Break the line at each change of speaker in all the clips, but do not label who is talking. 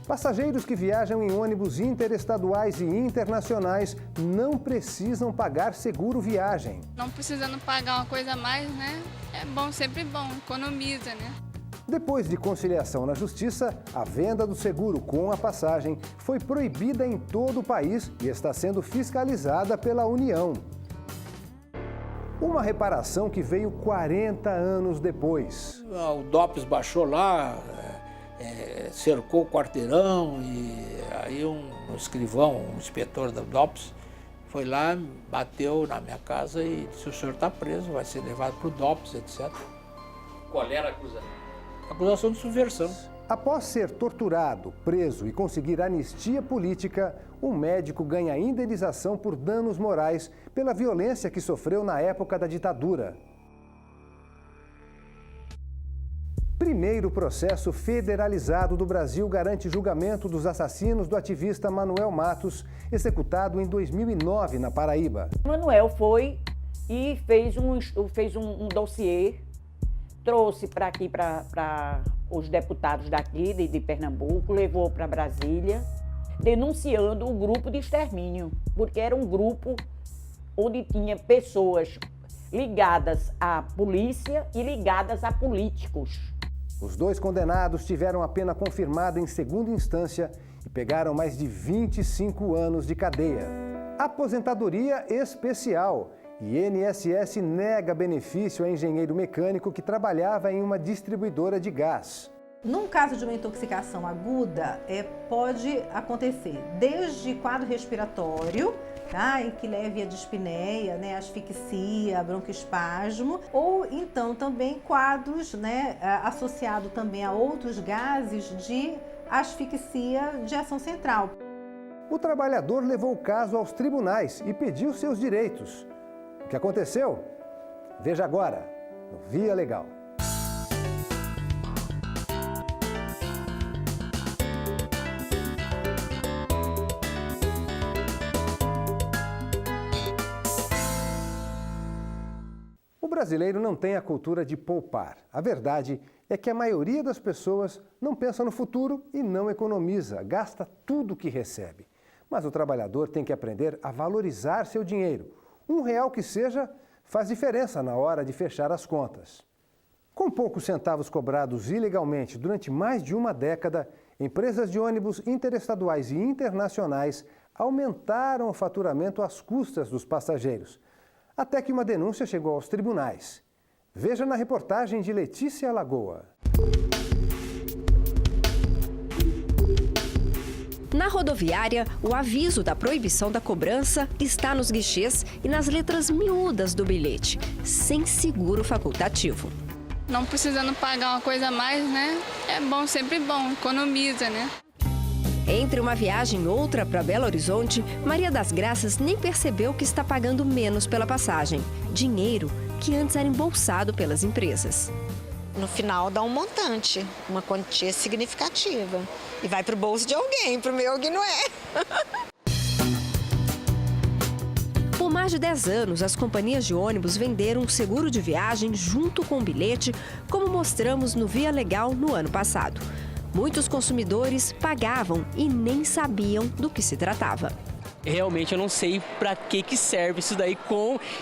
Passageiros que viajam em ônibus interestaduais e internacionais não precisam pagar seguro viagem.
Não precisando pagar uma coisa a mais, né? É bom, sempre bom, economiza, né?
Depois de conciliação na Justiça, a venda do seguro com a passagem foi proibida em todo o país e está sendo fiscalizada pela União. Uma reparação que veio 40 anos depois.
O DOPS baixou lá, cercou o quarteirão e aí um escrivão, um inspetor da DOPS, foi lá, bateu na minha casa e disse: o senhor está preso, vai ser levado para o DOPS, etc.
Qual era a acusação?
Acusação de subversão.
Após ser torturado, preso e conseguir anistia política, um médico ganha indenização por danos morais pela violência que sofreu na época da ditadura. Primeiro processo federalizado do Brasil garante julgamento dos assassinos do ativista Manuel Matos, executado em 2009 na Paraíba.
Manuel foi e fez um dossiê, trouxe para aqui, para os deputados daqui de Pernambuco, levou para Brasília, denunciando o grupo de extermínio, porque era um grupo onde tinha pessoas ligadas à polícia e ligadas a políticos.
Os dois condenados tiveram a pena confirmada em segunda instância e pegaram mais de 25 anos de cadeia. Aposentadoria especial. INSS nega benefício a engenheiro mecânico que trabalhava em uma distribuidora de gás.
Num caso de uma intoxicação aguda, pode acontecer desde quadro respiratório, tá, em que leve a dispneia, né, asfixia, broncoespasmo, ou então também quadros, né, associado também a outros gases de asfixia de ação central.
O trabalhador levou o caso aos tribunais e pediu seus direitos. O que aconteceu? Veja agora, no Via Legal. O brasileiro não tem a cultura de poupar. A verdade é que a maioria das pessoas não pensa no futuro e não economiza, gasta tudo o que recebe. Mas o trabalhador tem que aprender a valorizar seu dinheiro. R$1 que seja, faz diferença na hora de fechar as contas. Com poucos centavos cobrados ilegalmente durante mais de uma década, empresas de ônibus interestaduais e internacionais aumentaram o faturamento às custas dos passageiros, até que uma denúncia chegou aos tribunais. Veja na reportagem de Letícia Lagoa.
Na rodoviária, o aviso da proibição da cobrança está nos guichês e nas letras miúdas do bilhete, sem seguro facultativo.
Não precisando pagar uma coisa a mais, né? É bom, sempre bom, economiza, né?
Entre uma viagem e outra para Belo Horizonte, Maria das Graças nem percebeu que está pagando menos pela passagem. Dinheiro que antes era embolsado pelas empresas.
No final dá um montante, uma quantia significativa. E vai para o bolso de alguém, para o meu que não é.
Por mais de 10 anos, as companhias de ônibus venderam um seguro de viagem junto com o bilhete, como mostramos no Via Legal no ano passado. Muitos consumidores pagavam e nem sabiam do que se tratava.
Realmente eu não sei para que serve isso daí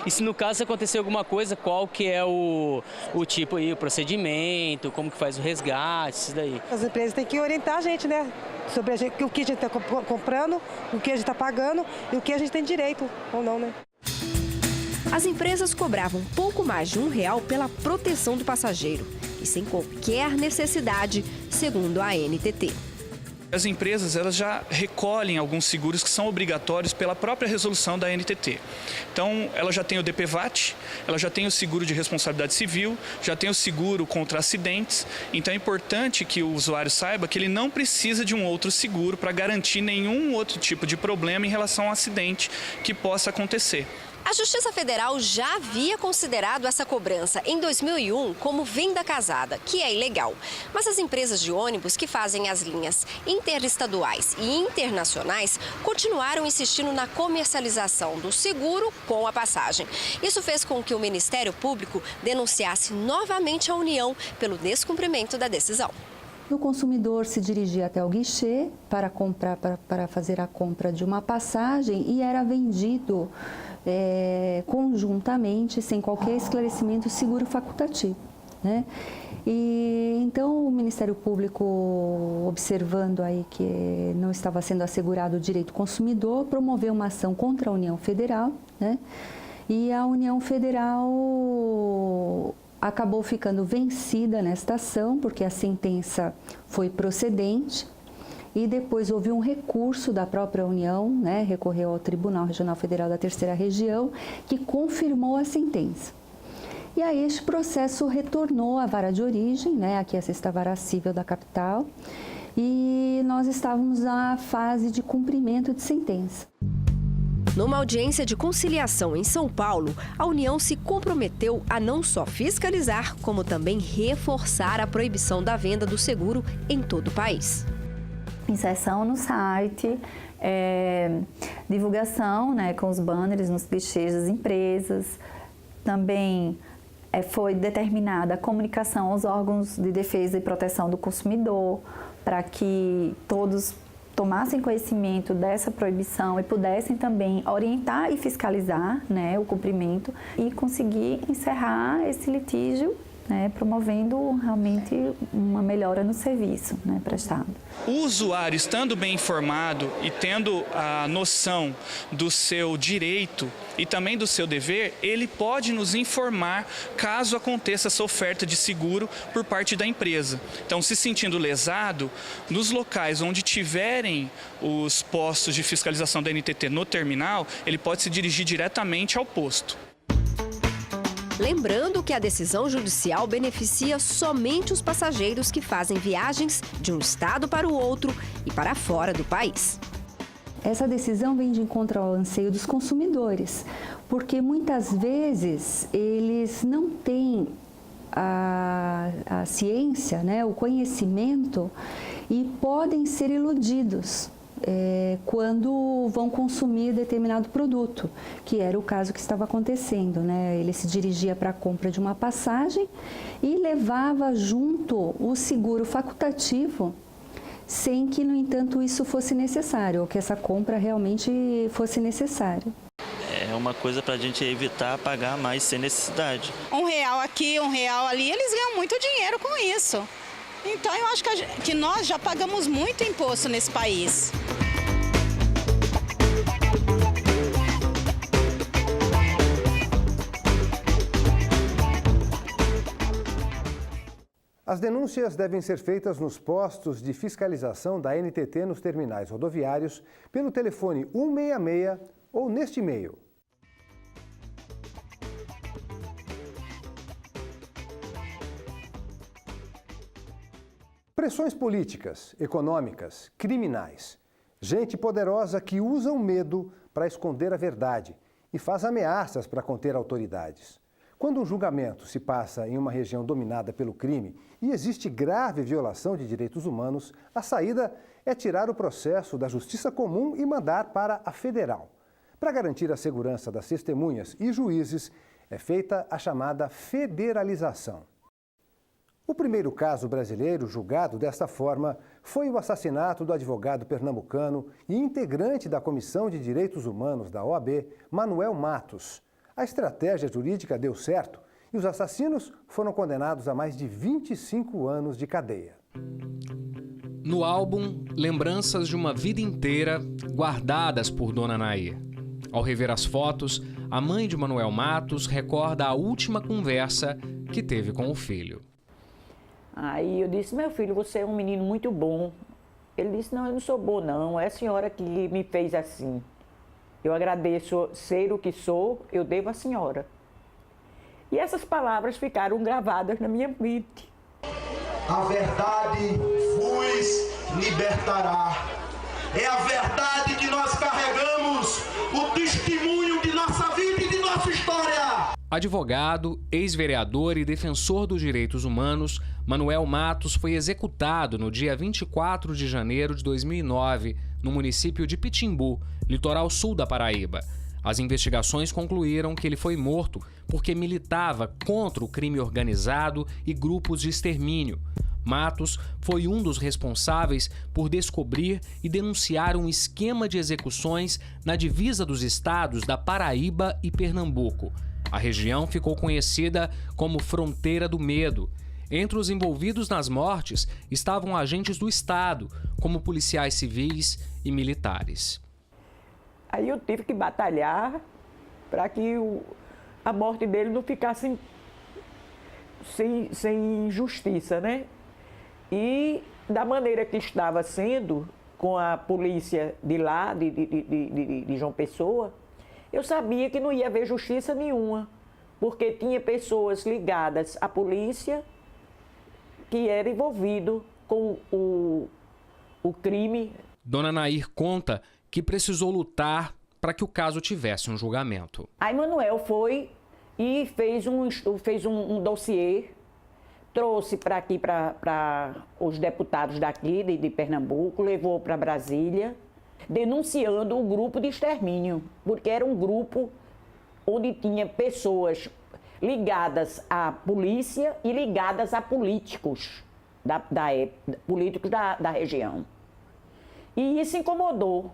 e se no caso acontecer alguma coisa, qual que é o tipo aí, o procedimento, como que faz o resgate, isso daí.
As empresas têm que orientar a gente, né? Sobre o que a gente está comprando, o que a gente está pagando e o que a gente tem direito ou não, né?
As empresas cobravam pouco mais de R$1 pela proteção do passageiro e sem qualquer necessidade, segundo a ANTT.
As empresas elas já recolhem alguns seguros que são obrigatórios pela própria resolução da ANTT. Então, ela já tem o DPVAT, ela já tem o seguro de responsabilidade civil, já tem o seguro contra acidentes. Então, é importante que o usuário saiba que ele não precisa de um outro seguro para garantir nenhum outro tipo de problema em relação ao acidente que possa acontecer.
A Justiça Federal já havia considerado essa cobrança em 2001 como venda casada, que é ilegal. Mas as empresas de ônibus que fazem as linhas interestaduais e internacionais continuaram insistindo na comercialização do seguro com a passagem. Isso fez com que o Ministério Público denunciasse novamente a União pelo descumprimento da decisão.
O consumidor se dirigia até o guichê para fazer a compra de uma passagem e era vendido conjuntamente, sem qualquer esclarecimento, seguro facultativo, né? E então o Ministério Público, observando aí que não estava sendo assegurado o direito do consumidor, promoveu uma ação contra a União Federal, né? E a União Federal acabou ficando vencida nesta ação, porque a sentença foi procedente, e depois houve um recurso da própria União, né, recorreu ao Tribunal Regional Federal da Terceira Região, que confirmou a sentença. E aí este processo retornou à vara de origem, né, aqui a Sexta Vara Cível da capital, e nós estávamos na fase de cumprimento de sentença.
Numa audiência de conciliação em São Paulo, a União se comprometeu a não só fiscalizar, como também reforçar a proibição da venda do seguro em todo o país.
Inserção no site, divulgação, né, com os banners nos guichês das empresas. Também foi determinada a comunicação aos órgãos de defesa e proteção do consumidor, para que todos tomassem conhecimento dessa proibição e pudessem também orientar e fiscalizar, né, o cumprimento e conseguir encerrar esse litígio, né, promovendo realmente uma melhora no serviço, né, prestado.
O usuário, estando bem informado e tendo a noção do seu direito e também do seu dever, ele pode nos informar caso aconteça essa oferta de seguro por parte da empresa. Então, se sentindo lesado, nos locais onde tiverem os postos de fiscalização da NTT no terminal, ele pode se dirigir diretamente ao posto.
Lembrando que a decisão judicial beneficia somente os passageiros que fazem viagens de um estado para o outro e para fora do país.
Essa decisão vem de encontro ao anseio dos consumidores, porque muitas vezes eles não têm a ciência, né, o conhecimento, e podem ser iludidos quando vão consumir determinado produto, que era o caso que estava acontecendo, né? Ele se dirigia para a compra de uma passagem e levava junto o seguro facultativo, sem que, no entanto, isso fosse necessário, ou que essa compra realmente fosse necessária.
É uma coisa para a gente evitar pagar mais sem necessidade.
R$1 aqui, R$1 ali, eles ganham muito dinheiro com isso. Então, eu acho que nós já pagamos muito imposto nesse país.
As denúncias devem ser feitas nos postos de fiscalização da NTT nos terminais rodoviários, pelo telefone 166 ou neste e-mail. Pressões políticas, econômicas, criminais. Gente poderosa que usa o medo para esconder a verdade e faz ameaças para conter autoridades. Quando um julgamento se passa em uma região dominada pelo crime e existe grave violação de direitos humanos, a saída é tirar o processo da justiça comum e mandar para a federal. Para garantir a segurança das testemunhas e juízes, é feita a chamada federalização. O primeiro caso brasileiro julgado desta forma foi o assassinato do advogado pernambucano e integrante da Comissão de Direitos Humanos da OAB, Manuel Matos. A estratégia jurídica deu certo e os assassinos foram condenados a mais de 25 anos de cadeia.
No álbum, lembranças de uma vida inteira guardadas por Dona Nair. Ao rever as fotos, a mãe de Manuel Matos recorda a última conversa que teve com o filho.
Aí eu disse, meu filho, você é um menino muito bom. Ele disse, não, eu não sou bom não, é a senhora que me fez assim. Eu agradeço ser o que sou, eu devo à senhora. E essas palavras ficaram gravadas na minha mente.
A verdade vos libertará. É a verdade que nós carregamos, o testemunho de nossa vida e de nossa história.
Advogado, ex-vereador e defensor dos direitos humanos, Manuel Matos foi executado no dia 24 de janeiro de 2009, no município de Pitimbu, litoral sul da Paraíba. As investigações concluíram que ele foi morto porque militava contra o crime organizado e grupos de extermínio. Matos foi um dos responsáveis por descobrir e denunciar um esquema de execuções na divisa dos estados da Paraíba e Pernambuco. A região ficou conhecida como Fronteira do Medo. Entre os envolvidos nas mortes estavam agentes do Estado, como policiais civis e militares.
Aí eu tive que batalhar para que a morte dele não ficasse sem justiça, né? E da maneira que estava sendo, com a polícia de lá, de João Pessoa, eu sabia que não ia haver justiça nenhuma, porque tinha pessoas ligadas à polícia que era envolvido com o crime.
Dona Nair conta que precisou lutar para que o caso tivesse um julgamento.
Aí Manuel foi e fez um dossiê, trouxe para aqui, para os deputados daqui, de Pernambuco, levou para Brasília, denunciando o grupo de extermínio, porque era um grupo onde tinha pessoas ligadas à polícia e ligadas a políticos políticos da região. E isso incomodou.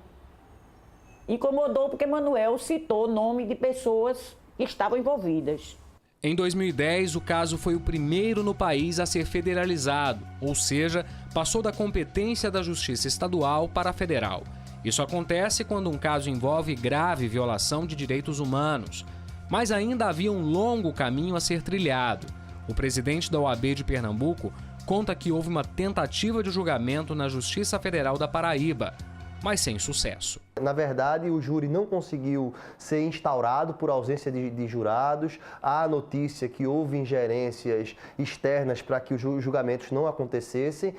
Incomodou porque Manuel citou o nome de pessoas que estavam envolvidas.
Em 2010, o caso foi o primeiro no país a ser federalizado, ou seja, passou da competência da Justiça Estadual para a federal. Isso acontece quando um caso envolve grave violação de direitos humanos. Mas ainda havia um longo caminho a ser trilhado. O presidente da OAB de Pernambuco conta que houve uma tentativa de julgamento na Justiça Federal da Paraíba, mas sem sucesso.
Na verdade, o júri não conseguiu ser instaurado por ausência de jurados. Há notícia que houve ingerências externas para que os julgamentos não acontecessem.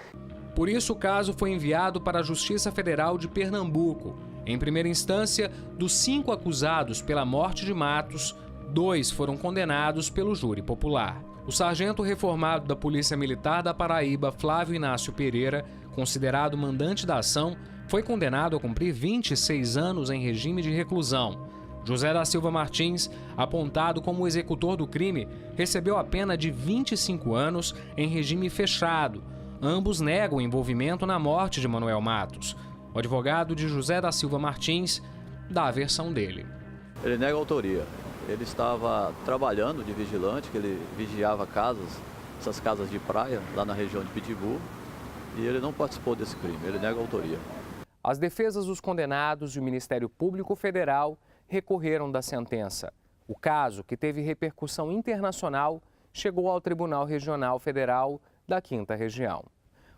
Por isso, o caso foi enviado para a Justiça Federal de Pernambuco. Em primeira instância, dos 5 acusados pela morte de Matos, 2 foram condenados pelo júri popular. O sargento reformado da Polícia Militar da Paraíba, Flávio Inácio Pereira, considerado mandante da ação, foi condenado a cumprir 26 anos em regime de reclusão. José da Silva Martins, apontado como o executor do crime, recebeu a pena de 25 anos em regime fechado. Ambos negam o envolvimento na morte de Manuel Matos. O advogado de José da Silva Martins dá a versão dele.
Ele nega a autoria. Ele estava trabalhando de vigilante, que ele vigiava casas, essas casas de praia, lá na região de Pitbull, e ele não participou desse crime, ele nega a autoria.
As defesas dos condenados e o Ministério Público Federal recorreram da sentença. O caso, que teve repercussão internacional, chegou ao Tribunal Regional Federal da 5ª Região.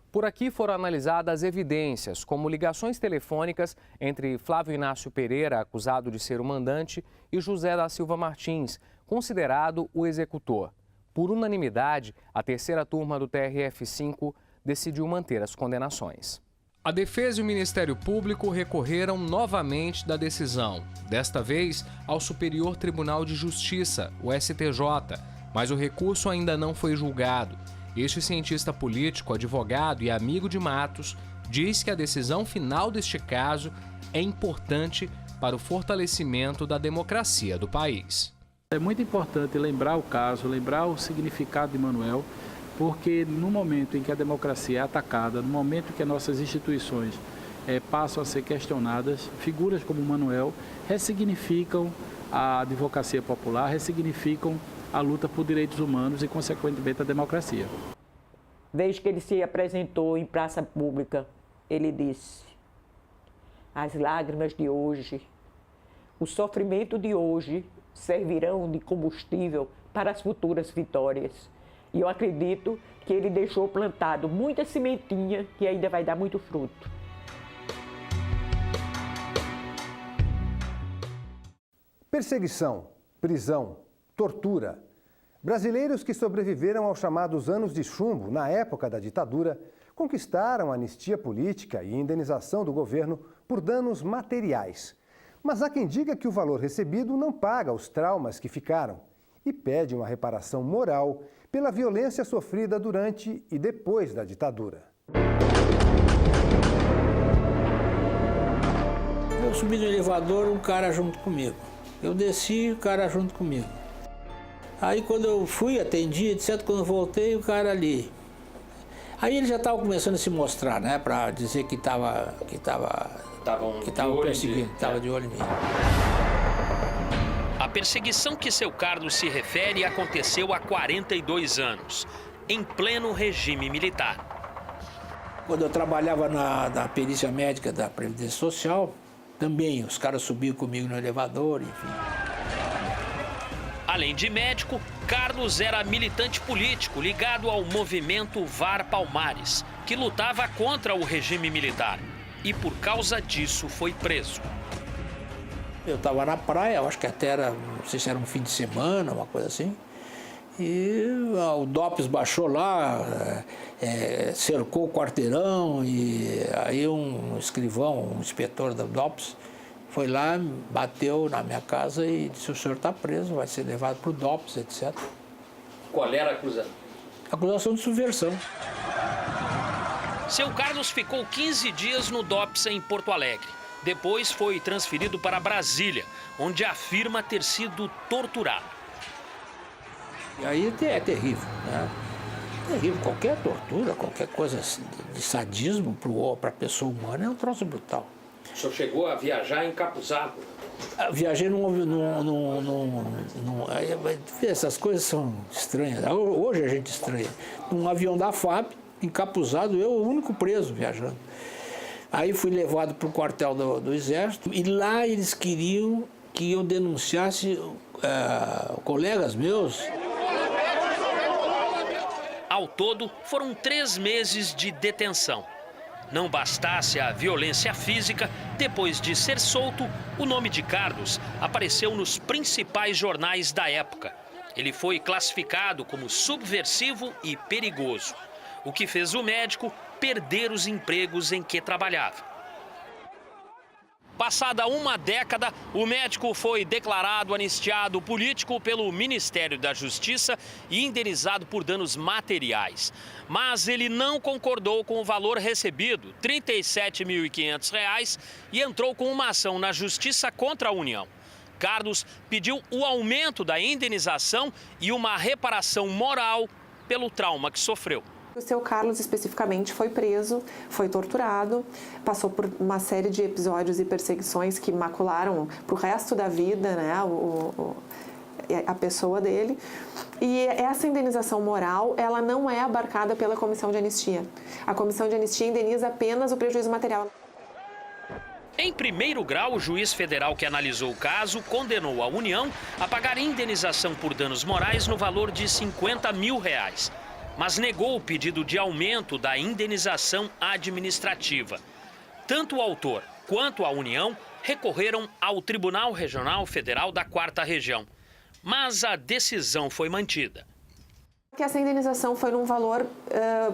Por aqui foram analisadas evidências, como ligações telefônicas entre Flávio Inácio Pereira, acusado de ser o mandante, e José da Silva Martins, considerado o executor. Por unanimidade, a 3ª turma do TRF-5 decidiu manter as condenações. A defesa e o Ministério Público recorreram novamente da decisão, desta vez ao Superior Tribunal de Justiça, o STJ, mas o recurso ainda não foi julgado. Este cientista político, advogado e amigo de Matos diz que a decisão final deste caso é importante para o fortalecimento da democracia do país.
É muito importante lembrar o caso, lembrar o significado de Manuel, porque no momento em que a democracia é atacada, no momento que as nossas instituições passam a ser questionadas, figuras como Manuel ressignificam a advocacia popular, ressignificam a luta por direitos humanos e, consequentemente, a democracia.
Desde que ele se apresentou em praça pública, ele disse: as lágrimas de hoje, o sofrimento de hoje servirão de combustível para as futuras vitórias. E eu acredito que ele deixou plantado muita sementinha que ainda vai dar muito fruto.
Perseguição, prisão, tortura. Brasileiros que sobreviveram aos chamados anos de chumbo na época da ditadura conquistaram anistia política e indenização do governo por danos materiais. Mas há quem diga que o valor recebido não paga os traumas que ficaram e pede uma reparação moral pela violência sofrida durante e depois da ditadura.
Eu subi no elevador, um cara junto comigo. Eu desci, o cara junto comigo. Aí quando eu fui, atendi, etc., quando eu voltei, o cara ali. Aí ele já estava começando a se mostrar, né, para dizer que estava perseguindo, estava de olho em mim.
A perseguição que seu Carlos se refere aconteceu há 42 anos, em pleno regime militar.
Quando eu trabalhava na perícia médica da Previdência Social, também os caras subiam comigo no elevador, enfim.
Além de médico, Carlos era militante político ligado ao movimento VAR Palmares, que lutava contra o regime militar. E por causa disso foi preso.
Eu estava na praia, acho que até era, não sei se era um fim de semana, uma coisa assim. E o DOPS baixou lá, cercou o quarteirão e aí um escrivão, um inspetor da DOPS, foi lá, bateu na minha casa e disse: o senhor está preso, vai ser levado para o DOPS, etc.
Qual era a acusação?
Acusação de subversão.
Seu Carlos ficou 15 dias no DOPS em Porto Alegre. Depois foi transferido para Brasília, onde afirma ter sido torturado.
E aí é terrível, né? Terrível. Qualquer tortura, qualquer coisa de sadismo para a pessoa humana é um troço brutal.
O senhor chegou a viajar encapuzado?
Viajei essas coisas são estranhas. Hoje a gente estranha. Num avião da FAB, encapuzado, eu o único preso viajando. Aí fui levado para o quartel do Exército e lá eles queriam que eu denunciasse colegas meus.
Ao todo, foram 3 meses de detenção. Não bastasse a violência física, depois de ser solto, o nome de Carlos apareceu nos principais jornais da época. Ele foi classificado como subversivo e perigoso, o que fez o médico perder os empregos em que trabalhava. Passada uma década, o médico foi declarado anistiado político pelo Ministério da Justiça e indenizado por danos materiais. Mas ele não concordou com o valor recebido, R$ 37.500, e entrou com uma ação na Justiça contra a União. Carlos pediu o aumento da indenização e uma reparação moral pelo trauma que sofreu.
O seu Carlos, especificamente, foi preso, foi torturado, passou por uma série de episódios e perseguições que macularam para o resto da vida, né, a pessoa dele. E essa indenização moral, ela não é abarcada pela Comissão de Anistia. A Comissão de Anistia indeniza apenas o prejuízo material.
Em primeiro grau, o juiz federal que analisou o caso condenou a União a pagar indenização por danos morais no valor de R$ 50 mil, mas negou o pedido de aumento da indenização administrativa. Tanto o autor quanto a União recorreram ao Tribunal Regional Federal da 4ª Região, mas a decisão foi mantida.
Que essa indenização foi num valor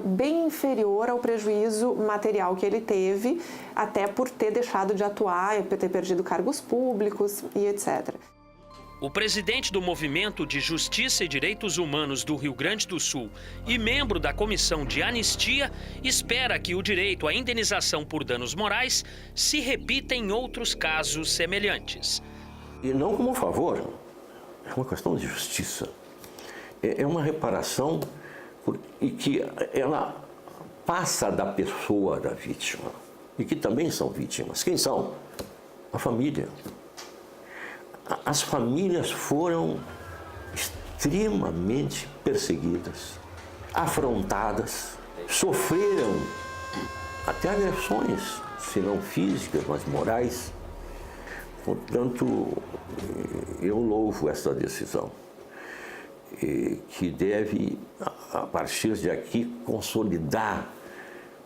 bem inferior ao prejuízo material que ele teve, até por ter deixado de atuar, ter perdido cargos públicos e etc.
O presidente do Movimento de Justiça e Direitos Humanos do Rio Grande do Sul e membro da Comissão de Anistia espera que o direito à indenização por danos morais se repita em outros casos semelhantes.
E não como um favor, é uma questão de justiça. É uma reparação e que ela passa da pessoa da vítima e que também são vítimas. Quem são? A família. As famílias foram extremamente perseguidas, afrontadas, sofreram até agressões, se não físicas, mas morais. Portanto, eu louvo essa decisão, que deve, a partir de aqui, consolidar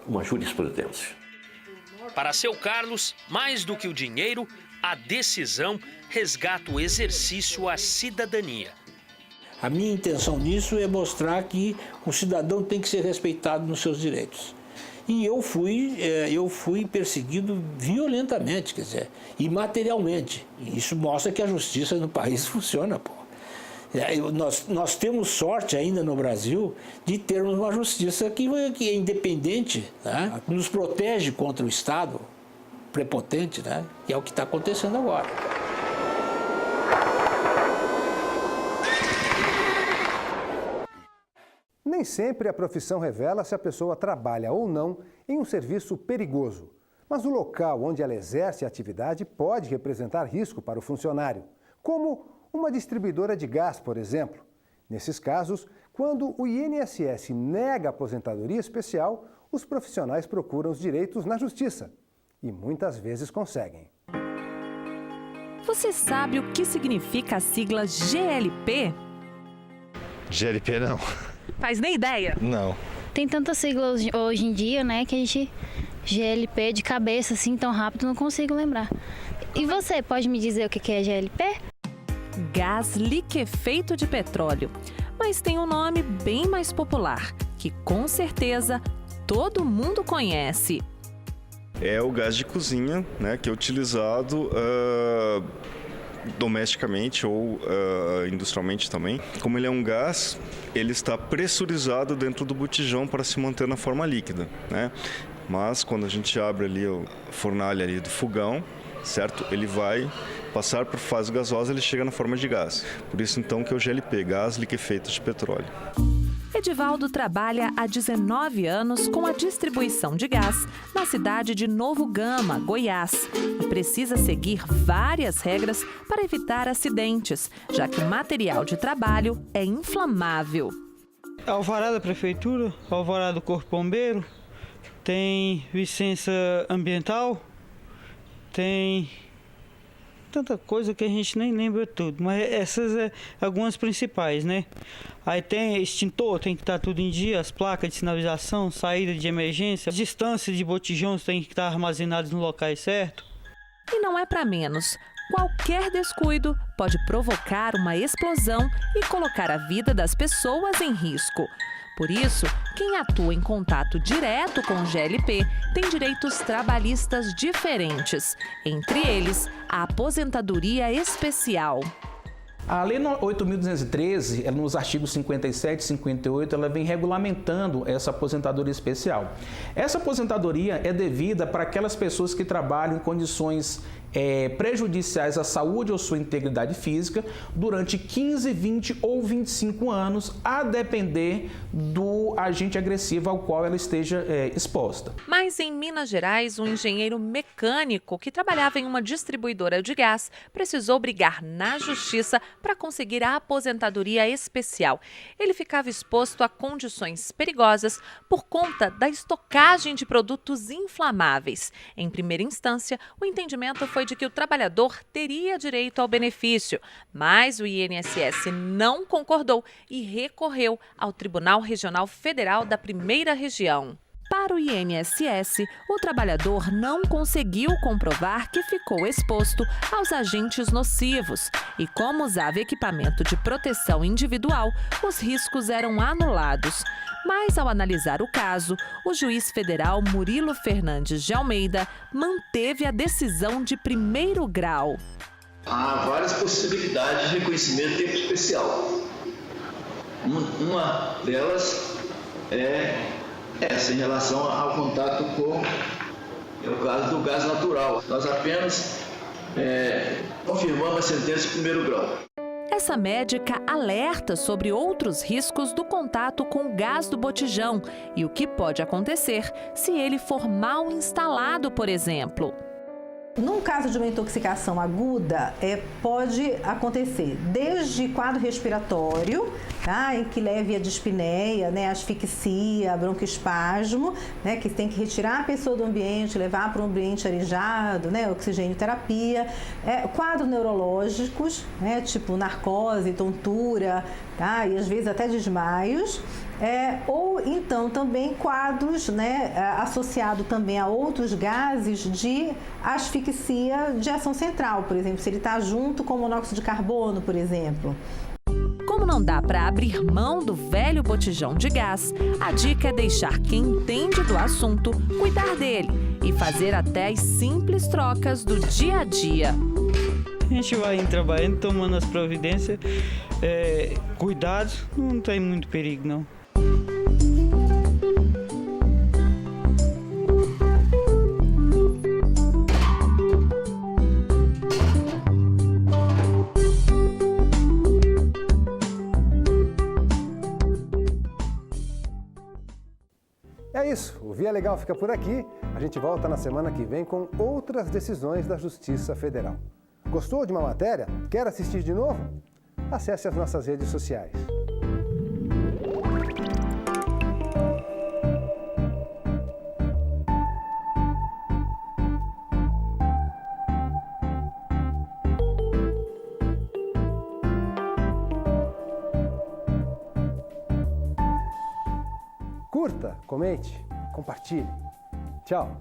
uma jurisprudência.
Para seu Carlos, mais do que o dinheiro, a decisão resgata o exercício à cidadania.
A minha intenção nisso é mostrar que o cidadão tem que ser respeitado nos seus direitos. E eu fui perseguido violentamente, quer dizer, e materialmente. E isso mostra que a justiça no país funciona, pô. Nós temos sorte ainda no Brasil de termos uma justiça que é independente, né? Nos protege contra o Estado prepotente, né? Que é o que está acontecendo agora.
Nem sempre a profissão revela se a pessoa trabalha ou não em um serviço perigoso. Mas o local onde ela exerce a atividade pode representar risco para o funcionário, como uma distribuidora de gás, por exemplo. Nesses casos, quando o INSS nega a aposentadoria especial, os profissionais procuram os direitos na justiça e muitas vezes conseguem.
Você sabe o que significa a sigla GLP?
GLP não.
Faz nem ideia?
Não.
Tem tantas siglas hoje em dia, né, que a gente... GLP de cabeça, assim, tão rápido, não consigo lembrar. E você, pode me dizer o que é GLP?
Gás liquefeito de petróleo. Mas tem um nome bem mais popular, que com certeza todo mundo conhece.
É o gás de cozinha, né, que é utilizado domesticamente ou industrialmente também. Como ele é um gás, ele está pressurizado dentro do botijão para se manter na forma líquida, né? Mas quando a gente abre ali a fornalha ali do fogão, certo? Ele vai passar por fase gasosa, ele chega na forma de gás. Por isso então que é o GLP, gás liquefeito de petróleo.
Edivaldo trabalha há 19 anos com a distribuição de gás na cidade de Novo Gama, Goiás, e precisa seguir várias regras para evitar acidentes, já que o material de trabalho é inflamável.
Alvará da prefeitura, alvará do Corpo Bombeiro, tem licença ambiental, tem tanta coisa que a gente nem lembra tudo, mas essas é algumas principais, né? Aí tem extintor, tem que estar tudo em dia, as placas de sinalização, saída de emergência, distância de botijões tem que estar armazenados no locais certo.
E não é para menos. Qualquer descuido pode provocar uma explosão e colocar a vida das pessoas em risco. Por isso, quem atua em contato direto com o GLP tem direitos trabalhistas diferentes, entre eles a aposentadoria especial.
A Lei 8.213, nos artigos 57 e 58, ela vem regulamentando essa aposentadoria especial. Essa aposentadoria é devida para aquelas pessoas que trabalham em condições prejudiciais à saúde ou sua integridade física durante 15, 20 ou 25 anos, a depender do agente agressivo ao qual ela esteja exposta.
Mas em Minas Gerais, um engenheiro mecânico que trabalhava em uma distribuidora de gás precisou brigar na justiça para conseguir a aposentadoria especial. Ele ficava exposto a condições perigosas por conta da estocagem de produtos inflamáveis. Em primeira instância, o entendimento foi de que o trabalhador teria direito ao benefício, mas o INSS não concordou e recorreu ao Tribunal Regional Federal da Primeira Região. Para o INSS, o trabalhador não conseguiu comprovar que ficou exposto aos agentes nocivos e, como usava equipamento de proteção individual, os riscos eram anulados. Mas, ao analisar o caso, o juiz federal Murilo Fernandes de Almeida manteve a decisão de primeiro grau.
Há várias possibilidades de reconhecimento de tempo especial. Uma delas é essa, em relação ao contato com o caso do gás natural. Nós apenas confirmamos a sentença de primeiro grau.
Essa médica alerta sobre outros riscos do contato com o gás do botijão e o que pode acontecer se ele for mal instalado, por exemplo.
Num caso de uma intoxicação aguda, pode acontecer desde quadro respiratório, tá, em que leve a dispneia, né, asfixia, broncoespasmo, né, que tem que retirar a pessoa do ambiente, levar para um ambiente arejado, né, oxigênio-terapia, quadros neurológicos, né, tipo narcose, tontura, tá, e às vezes até desmaios. Ou então também quadros, né, associado também a outros gases de asfixia de ação central, por exemplo, se ele está junto com o monóxido de carbono, por exemplo.
Como não dá para abrir mão do velho botijão de gás, a dica é deixar quem entende do assunto cuidar dele e fazer até as simples trocas do dia a dia.
A gente vai trabalhando, tomando as providências, cuidados, não tem muito perigo não.
É isso, o Via Legal fica por aqui. A gente volta na semana que vem com outras decisões da Justiça Federal. Gostou de uma matéria? Quer assistir de novo? Acesse as nossas redes sociais. Curta, comente, compartilhe. Tchau!